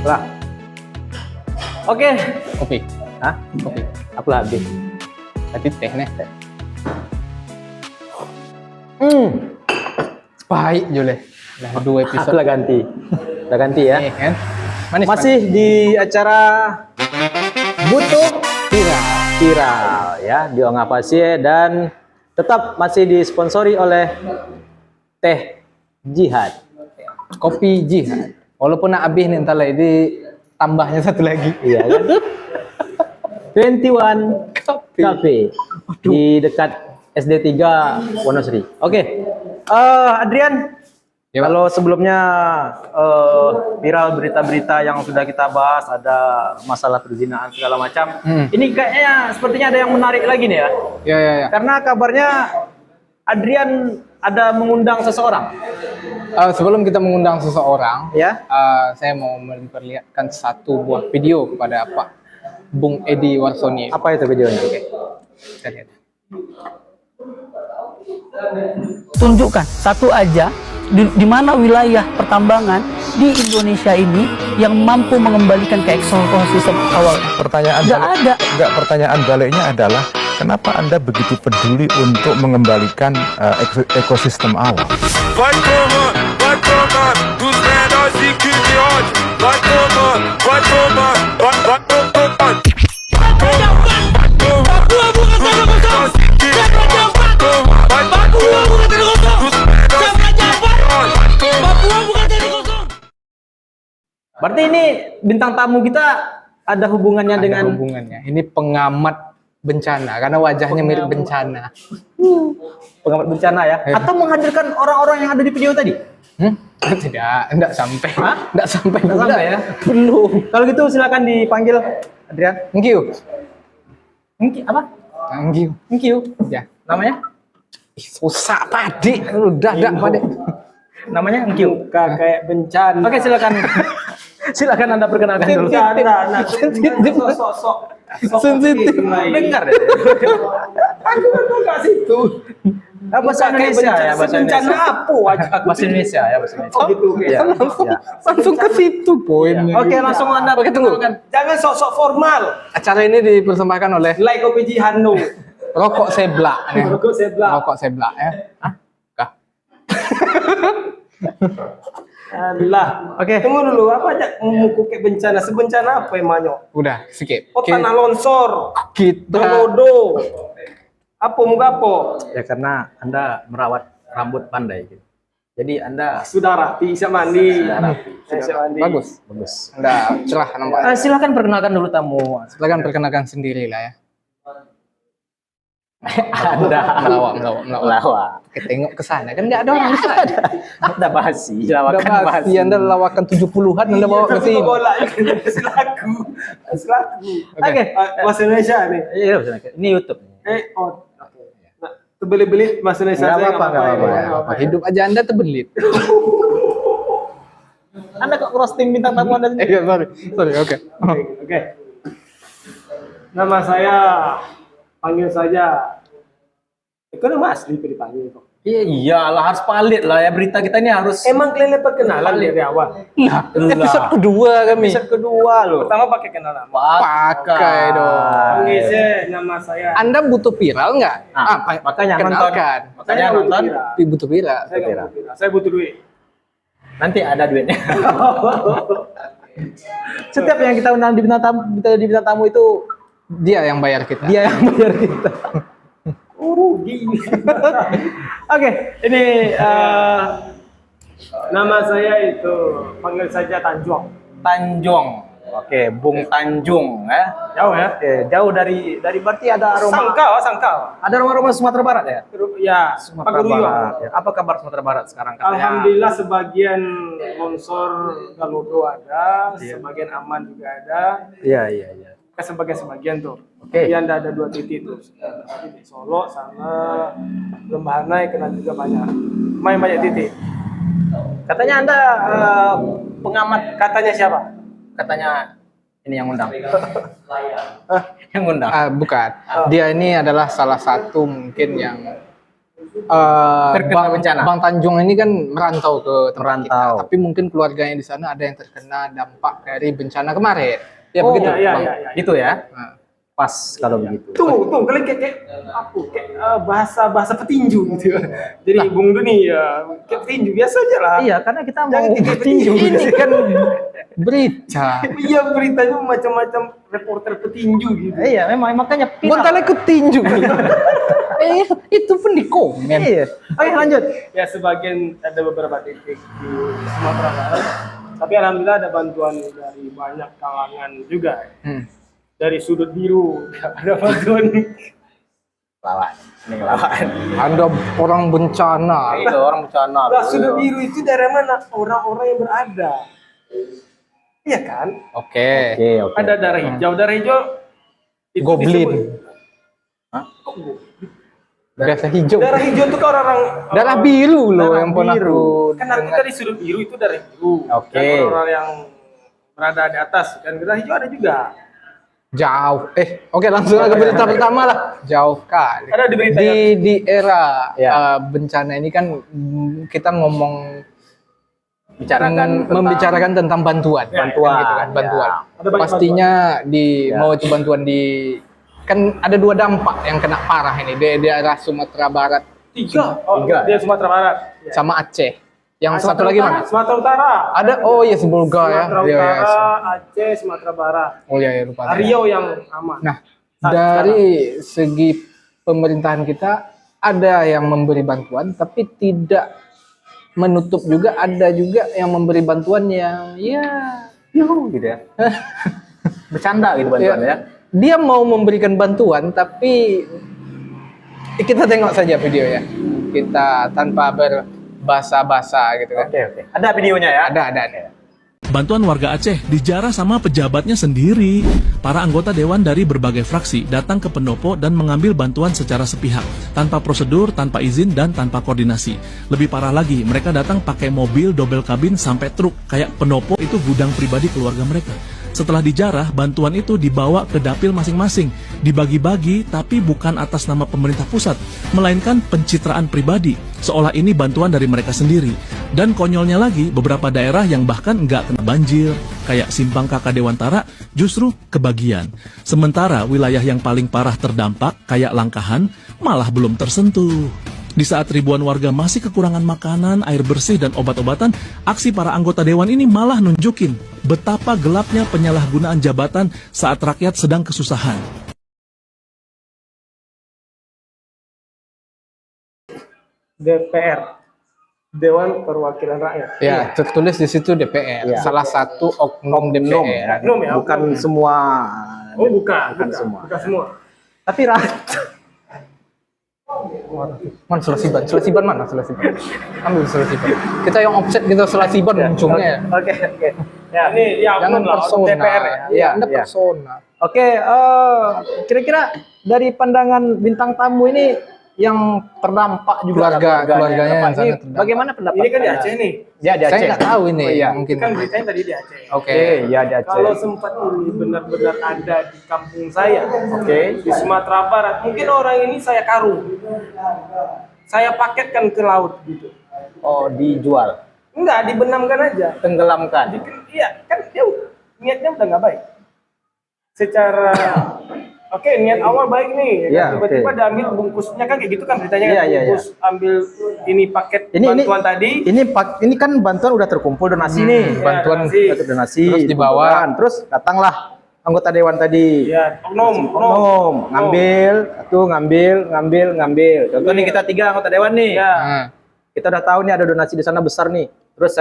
Lah. Oke. Kopi. Hah? Kopi. Aku lah habis. Tadi teh nih. Baik Jule. Nah, 2 Aku episode. lah ganti. Udah ganti ya. Nih, kan? Manis. Masih di acara Butuh Viral ya di Ongapasye dan tetap masih disponsori oleh Teh Jihad. Kopi Jihad. Walaupun nak habis nih entar lagi tambahnya satu lagi. Iya kan? 21 Cafe di dekat SD 3 Wonosri. Oke. Adrian, Ya, Pak. kalau sebelumnya viral berita-berita yang sudah kita bahas ada masalah perzinaan segala macam. Ini kayaknya sepertinya ada yang menarik lagi nih ya. Ya. Karena kabarnya Adrian ada mengundang seseorang. Sebelum kita mengundang seseorang, Ya. saya mau memperlihatkan satu buah video kepada Pak Bung Edi Warsoni. Apa itu videonya? Oke. Kita lihat. Tunjukkan satu aja di mana wilayah pertambangan di Indonesia ini yang mampu mengembalikan ke ekosistem awal. Pertanyaan baliknya adalah kenapa Anda begitu peduli untuk mengembalikan ekosistem awal? Berarti ini bintang tamu kita ada hubungannya Ada dengan hubungannya. Ini pengamat bencana karena wajahnya mirip bencana. pengamat bencana ya? Ya. Atau menghadirkan orang-orang yang ada di video tadi? Tidak, enggak sampai. Hah? Enggak sampai. Nggak sampai ya? Belum. Kalau gitu silakan dipanggil Adrian. Thank you. Apa? Thank you. Thank you. Ya. Namanya? Susah Pade. Udah Pade. Namanya Thank you. Kayak bencana. Oke, silakan. Silakan Anda perkenalkan dulu. Sensitif. Sosok Sensitif. Dengar deh. Aku enggak situ. Bahasa Indonesia ya, bahasa bencana Indonesia. apa wajah aku? Bahasa Indonesia ya, bahasa Indonesia. Oh gitu. Iya. Iya. Langsung ke situ poinnya. Oke, langsung Anda perkenalkan. Jangan sosok formal. Acara ini dipersembahkan oleh Like kopi Jihano. Rokok Seblak. Ya. Rokok Seblak. Rokok Seblak ya. Kah? Alah. Oke. Tunggu dulu, apa aja muku kayak bencana? Sebencana apa emangnya? Udah, skip. Oh, tanah longsor. Kita Berlodo. Apa muka apa? Ya karena Anda merawat rambut pandai gitu. Jadi Anda Sudah rapi, bisa mandi. Bisa mandi. bagus. bagus. Anda cerah nampak. Silakan perkenalkan dulu tamu. Silakan perkenalkan sendiri lah ya. Anda Melawak. Oke, tengok ke sana kan nggak ada orang di sana. Anda basi, Udah lawakan pasti basi. Anda lawakan 70-an Anda bawa ke sini. Bola selaku. Oke. Bahasa Indonesia nih. Iya, ini YouTube. Oh. Nah, terbeli-beli bahasa Indonesia. Nggak saya apa-apa, nggak apa-apa. apa-apa. Hidup aja Anda terbelit. Anda kok roasting bintang tamu Anda sendiri? Sorry, oke. Oke. Nama saya panggil saja. Itu nama asli dipanggil kok. Iya, iyalah harus valid lah ya, berita kita ini harus. Emang kalian perkenalan dari awal. Episode kedua kami. Episode kedua loh. Pertama pakai kenalan. Pakai dong. Panggil saya, nama saya. Anda butuh viral nggak? Makanya kenalkan. Makanya Saya nonton. butuh viral. Butuh viral. Saya nggak butuh viral. Saya butuh duit. Nanti ada duitnya. Setiap yang kita undang di bintang tamu itu Dia yang bayar kita. dia yang bayar kita. Rugi. Oke, ini Nama saya itu panggil saja Tanjung. Tanjung. Oke, Bung Tanjung ya. Jauh ya? Oke, jauh dari berarti ada aroma. Sangkal. Ada aroma Sumatera Barat ya? Ya, Sumatera Paguruyong. Barat. Ya. Apa kabar Sumatera Barat sekarang katanya? Alhamdulillah sebagian longsor Galodo ada, sebagian aman juga ada. Iya. Sebagian tuh. Oke. Yang ada 2 titik tuh. Tadi di Solo sama Lembah Hanai kena juga banyak titik. Katanya Anda pengamat. Katanya siapa? Katanya ini yang undang. Yang undang. Bukan. Dia ini adalah salah satu mungkin yang Terkena bencana. Bang Tanjung ini kan merantau ke tempat kita, Merantau. tapi mungkin keluarganya di sana ada yang terkena dampak dari bencana kemarin. Ya begitu, iya, Bang. iya. Gitu ya. Nah, Pas kalau begitu. Tuh, kalian kayak bahasa petinju gitu. Jadi Bung Duni ya kayak petinju biasa aja lah. Iya, karena kita mau Jangan kayak petinju. ini kan berita. Iya, beritanya macam-macam reporter petinju gitu. Iya, memang makanya viral. Bentar ikut tinju. Itu pun di komen. Iya. Oke, lanjut. Ya sebagian ada beberapa titik di Sumatera Barat. Tapi alhamdulillah ada bantuan dari banyak kalangan juga. Dari sudut biru ada bantuan. Lawan. Ini lawan. Ada orang bencana. Itu orang bencana. Nah, sudut biru itu dari mana? Orang-orang yang berada. Iya kan? Oke. Oke. Ada darah hijau. Darah hijau itu Goblin. disebut- Biasa hijau. Darah hijau itu kan orang Darah biru loh Darah yang pernah biru. aku kan nanti dari sudut biru itu darah biru. Oke. Dan orang yang berada di atas dan darah hijau ada juga. jauh. Oke langsung ke berita pertama lah. Jauh kali. Ada di berita Di era Ya. bencana ini kan kita ngomong Bicarakan membicarakan tentang bantuan. Bantuan, Kan gitu kan, ya. bantuan. Ada banyak Pastinya di Ya. mau itu bantuan di kan ada 2 dampak yang kena parah ini di daerah Sumatera Barat Tiga. Oh, Tiga, dia Sumatera Barat. Ya. sama Aceh. Yang Sumatera satu lagi Utara, mana? Sumatera Utara. Ada oh iya Sebolga ya. Sumatera Iya, iya. Utara, Aceh, Sumatera Barat. Oh iya, lupa. saya. Riau yang aman. Nah, Saat dari segi pemerintahan kita ada yang memberi bantuan tapi tidak menutup juga, ada juga yang memberi bantuan yang Yuhu, gitu ya. Bercanda gitu bantuan ya. dia mau memberikan bantuan tapi kita tengok saja video ya. Kita tanpa berbahasa-basa gitu kan. Oke. Ada videonya ya? Ada. Bantuan warga Aceh dijarah sama pejabatnya sendiri. Para anggota dewan dari berbagai fraksi datang ke pendopo dan mengambil bantuan secara sepihak, tanpa prosedur, tanpa izin, dan tanpa koordinasi. Lebih parah lagi, mereka datang pakai mobil double kabin sampai truk, kayak pendopo itu gudang pribadi keluarga mereka. Setelah dijarah, bantuan itu dibawa ke dapil masing-masing, dibagi-bagi tapi bukan atas nama pemerintah pusat, melainkan pencitraan pribadi, seolah ini bantuan dari mereka sendiri. Dan konyolnya lagi, beberapa daerah yang bahkan nggak kena banjir, kayak Simpang Kakak Dewantara, justru kebagian. Sementara wilayah yang paling parah terdampak, kayak Langkahan, malah belum tersentuh. Di saat ribuan warga masih kekurangan makanan, air bersih, dan obat-obatan, aksi para anggota dewan ini malah nunjukin betapa gelapnya penyalahgunaan jabatan saat rakyat sedang kesusahan. DPR. Dewan Perwakilan Rakyat. Ya, tertulis di situ DPR. Iya. Salah satu oknum DPR. Oknum ya, Bukan oknum. semua. Oh, bukan semua. Bukan semua. Tapi Man, selasiban mana selasiban? Ambil selasiban. Kita yang offset kita selasiban ujungnya. Oke. Ya, ini ya Jangan oknum lah, persona. DPR ya. Iya, Anda Iya. persona. Oke, kira-kira dari pandangan bintang tamu ini yang terdampak juga Keluarganya yang Ini sangat terdampak. bagaimana pendapat? Ini kan di Anda? Aceh nih. Ya, di Aceh. Saya nggak tahu ini, Oh, iya. mungkin. Kan beritanya tadi di Aceh. Oke. Ya di Aceh. Kalau sempat ini benar-benar ada di kampung saya, Oke. di Sumatera Barat, mungkin orang ini saya karung, saya paketkan ke laut gitu. Oh, dijual, Enggak, dibenamkan aja. tenggelamkan. Iya, kan dia niatnya udah nggak baik. Secara oke, niat awal baik nih. Iya, Tiba-tiba oke. diambil bungkusnya kan kayak gitu kan beritanya kan. Iya, iya, Bungkus ambil ini paket Ini bantuan tadi. ini kan bantuan udah terkumpul donasi nih. Bantuan donasi. Donasi. Terus dibawa. kumpulkan. Terus datanglah anggota dewan tadi. Ya, oknum. ngambil. Contoh nih kita 3 anggota dewan nih. Ya. Nah, Kita udah tahu nih ada donasi di sana besar nih. Terus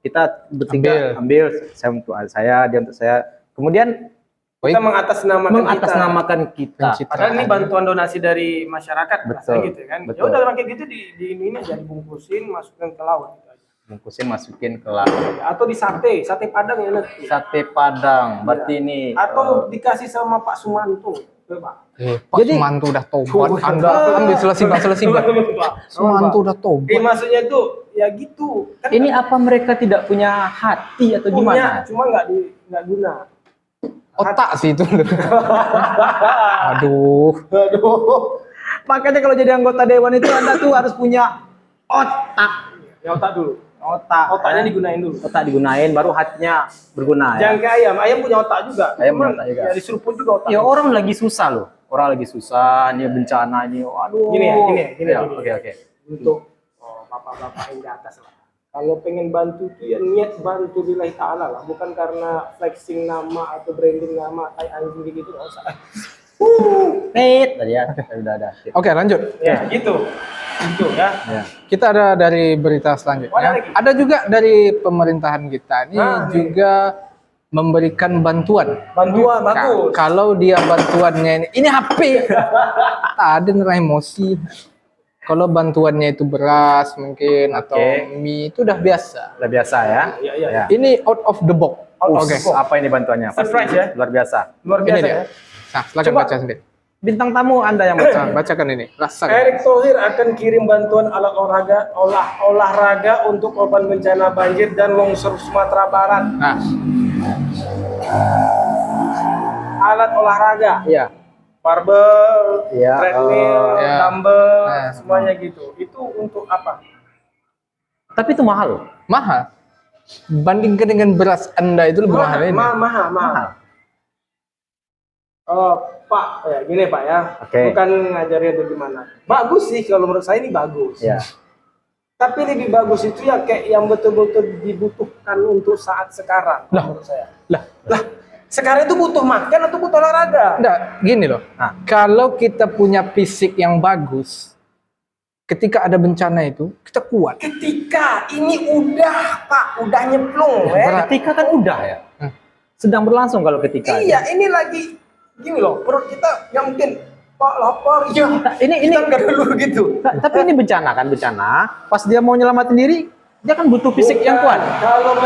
kita bertiga ambil saya untuk saya, dia untuk saya. Kemudian Kita mengatasnamakan kita. Padahal ini bantuan donasi dari masyarakat, Betul, rasanya gitu kan. Ya betul. udah pakai gitu di ini aja dibungkusin, masukin ke laut gitu aja. Bungkusnya masukin ke laut. Atau di sate Padang ya nanti. Sate Padang, berarti ini. Atau dikasih sama Pak Sumanto, Pak. Pak Sumanto udah tobat. Anda ambil selasiban. Sumanto udah tobat. Maksudnya itu ya gitu. Kan Ini apa mereka tidak punya hati atau punya, gimana? cuma nggak guna. Otak sih itu. Aduh. Aduh. Makanya kalau jadi anggota dewan itu Anda tuh harus punya otak. Ya otak dulu. ya. Otaknya digunain dulu. Otak digunain, baru hatinya berguna Jangan ya. kayak ayam. Ayam punya otak juga. Ayam punya Cuman otak juga. Ya diseruput juga otak. Ya orang lagi susah loh. Orang lagi susah, ini bencana ini. Aduh. Gini ya. Ya, oke. Untuk bapak-bapak yang di atas lah. Kalau pengen bantu tuh ya niat bantu lillahi ta'ala lah. Bukan karena flexing nama atau branding nama kayak anjing gitu. Nggak usah. Tadi ya. Udah ada. Oke, lanjut. Ya gitu. Gitu ya. Ya. Kita ada dari berita Oh, ada selanjutnya. lagi? Ada juga dari pemerintahan kita ini Nah, juga memberikan bantuan. Bantuan bagus. Kalau dia bantuannya ini HP. Tak ada nerah emosi. Kalau bantuannya itu beras mungkin atau mie itu udah biasa. Udah biasa ya. Iya. Ya. Ini out of the box. Oke, apa ini bantuannya? Surprise ya? Luar biasa. Luar Ini biasa dia. ya. Nah, silakan Coba. baca sendiri. Bintang tamu Anda yang baca. Bacakan ini. Rasakan. Erick Thohir akan kirim bantuan alat olahraga untuk korban bencana banjir dan longsor Sumatera Barat. Nah, Alat olahraga, iya. barbel, Iya, treadmill, iya. dumbbell, Nah. semuanya gitu. Itu untuk apa? Tapi itu mahal loh. Mahal. Bandingkan dengan beras Anda itu lebih mahal ini. Mahal. Pak, ya gini Pak ya, Oke. bukan ngajarin atau gimana. Bagus sih kalau menurut saya ini bagus. Ya. Tapi lebih bagus itu ya kayak yang betul-betul dibutuhkan untuk saat sekarang. Lah. Menurut saya. Lah, Sekarang itu butuh makan atau butuh olahraga? enggak, gini loh. Nah. Kalau kita punya fisik yang bagus, ketika ada bencana itu, kita kuat. Ketika ini udah Pak, udah nyemplung, Ketika kan udah ya. Sedang berlangsung kalau ketika. Iya, ini lagi gini loh, perut kita nggak mungkin Pak lapar, ya. Ini Kita nggak dulu gitu. tapi ini bencana kan bencana. Pas dia mau nyelamatin diri, dia kan butuh fisik yang kuat. Kalau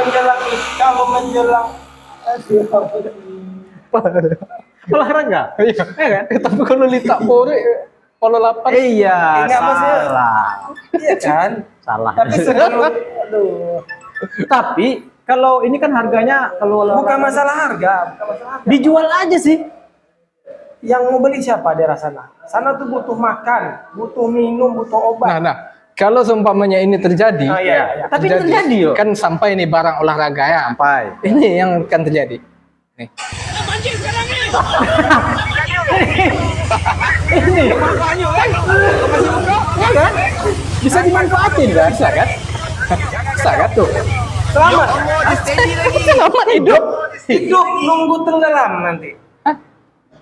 menjelang Olahraga. Iya. Ya kan? Tapi kalau Lita Pore, kalau lapar, Iya, Enggak, maksudnya- salah. iya kan? Salah. Tapi sebelum, aduh, Tapi kalau ini kan harganya kalau bukan masalah harga. dijual aja sih. Yang mau beli siapa daerah sana? Sana tuh butuh makan, butuh minum, butuh obat. nah, kalau seumpamanya ini terjadi, Oh, iya. Tapi ini terjadi loh. kan sampai nih barang olahraga ya. Sampai. Ini yang akan terjadi. Nih. Ya kan? Bisa dimanfaatin kan? Bisa kan? Bisa kan tuh? Selamat. Selamat hidup. Hidup nunggu tenggelam nanti.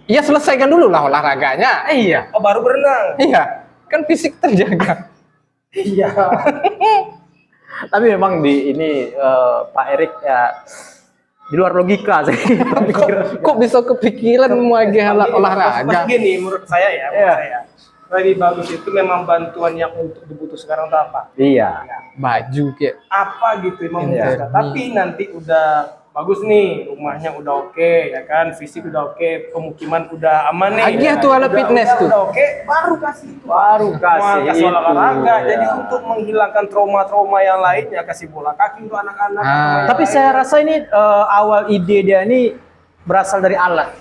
Iya, selesaikan dulu lah olahraganya. Iya. Oh, baru berenang. Iya, kan fisik terjaga. Iya. Tapi memang di ini Pak Erik ya di luar logika sih. Kok bisa kepikiran mau alat olahraga? Mas gini, menurut saya ya, Iya. lebih bagus itu memang bantuan yang untuk dibutuh sekarang tuh apa? Iya. Baju kayak Apa gitu yang Iya. membutuhkan. Tapi nanti udah bagus nih, rumahnya udah oke, ya kan, fisik udah oke, pemukiman udah aman nih. Lagi tuh alat fitness tuh. Udah oke, baru kasih itu. Baru kasih kasih itu, olahraga. ya. Jadi untuk menghilangkan trauma-trauma yang lainnya, kasih bola kaki untuk anak-anak. Tapi saya rasa ini awal ide dia ini berasal dari alat.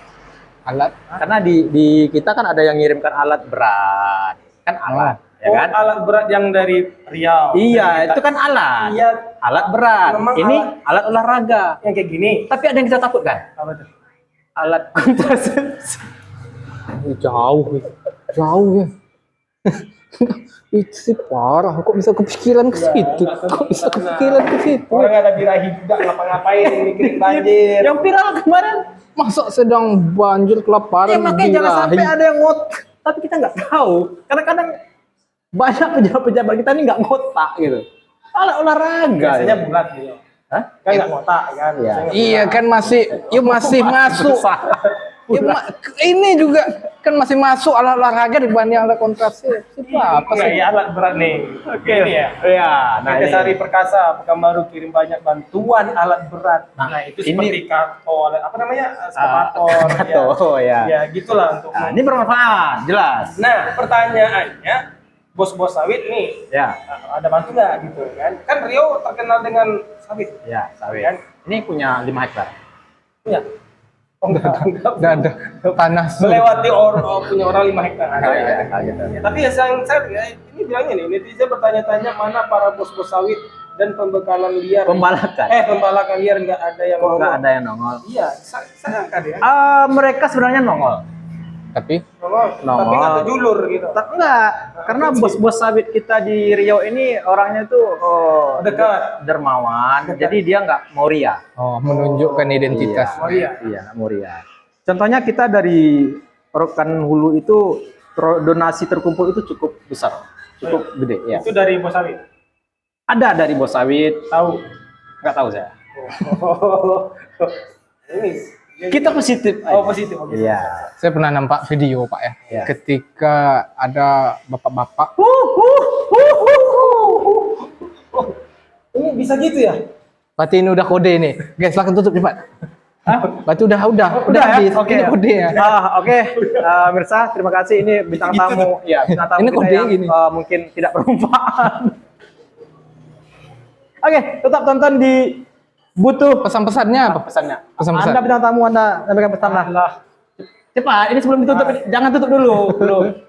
alat. Karena di kita kan ada yang ngirimkan alat berat. Kan alat, ya kan? alat berat yang dari Riau. Iya, itu kan alat. Iya, Alat berat. Memang Ini alat olahraga. yang kayak gini. Tapi ada yang kita takutkan. Apa tuh? Alat kontrasepsi. Jauh ya. Itu sih parah. Kok bisa kepikiran ke situ? Kok bisa kepikiran ke situ? Orang ada birahi juga ngapa-ngapain mikirin banjir. Yang viral kemarin. Masa sedang banjir Ya kelaparan makanya jangan sampai birahi? ada yang tapi kita nggak tahu. Kadang-kadang banyak pejabat-pejabat kita ini nggak ngotak gitu. Alat olahraga. Biasanya bulat gitu. Hah? Kan nggak ngotak kan. Iya. Biasanya Iya kan masih masuk. Ya, ini juga kan masih masuk alat olahraga dibanding alat kontrasepsi. Apa Enggak, sih? ya alat berat nih. Oke ini ya. Iya, nah PT ini. Sari Perkasa Pekanbaru kirim banyak bantuan alat berat. Nah, itu ini- seperti kartu alat apa namanya? Eskavator. Eskavator, ya. Ya, gitulah untuk. Nah, ini bermanfaat, jelas. Nah, pertanyaannya bos-bos sawit nih Ya, ada bantu nggak gitu kan? Kan Rio terkenal dengan sawit. ya, sawit. Kan? Ini punya 5 hektar. Punya. Oh, Nggak ada tanah sur. melewati punya orang 5 hektar. Iya. Tapi ya ini bilangnya nih, netizen bertanya-tanya mana para bos-bos sawit dan pembekalan liar. Pembalakan liar nggak ada yang Kok nggak ngomong. ada yang nongol? Iya, sayang kan ya. Mereka sebenarnya nongol. Tapi Tapi nggak terjulur gitu. Enggak, karena bos-bos sawit kita di Riau ini orangnya tuh Dekat. dermawan, jadi dia nggak mau ria. menunjukkan identitas. Oh iya. Iya, nggak mau ria. Contohnya kita dari Rokan Hulu itu donasi terkumpul itu cukup besar, cukup gede ya. Itu dari bos sawit. Ada dari bos sawit, Tahu. nggak tahu saya. Ini Kita positif. oh positif. Oke. Iya. Saya pernah nampak video Pak ya, Ya. ketika ada bapak-bapak. Ini bisa gitu ya? Berarti ini udah kode nih, guys, silakan tutup cepat. Berarti udah Udah ya? habis. Oke. Ini kode ya. Oke. Mirsa, terima kasih. Ini bintang tamu. Ya, bintang tamu Ini kita kode yang gini. mungkin tidak bermanfaat. Oke, tetap tonton di Butuh Pesan-pesannya apa? pesannya. Pesan-pesan. Anda bintang tamu, Anda sampaikan pesan lah. Cepat, ini sebelum ditutup, jangan tutup dulu.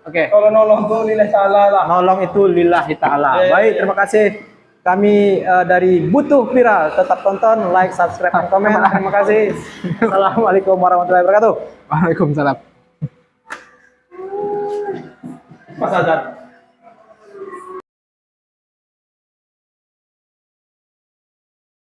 Oke. Kalau nolong tuh lillahi ta'ala lah. Nolong itu lillahi ta'ala. Ya, Baik, ya. terima kasih. Kami dari Butuh Viral. Tetap tonton, like, subscribe, dan komen. Terima kasih. Assalamualaikum warahmatullahi wabarakatuh. Waalaikumsalam. Mas Azhar.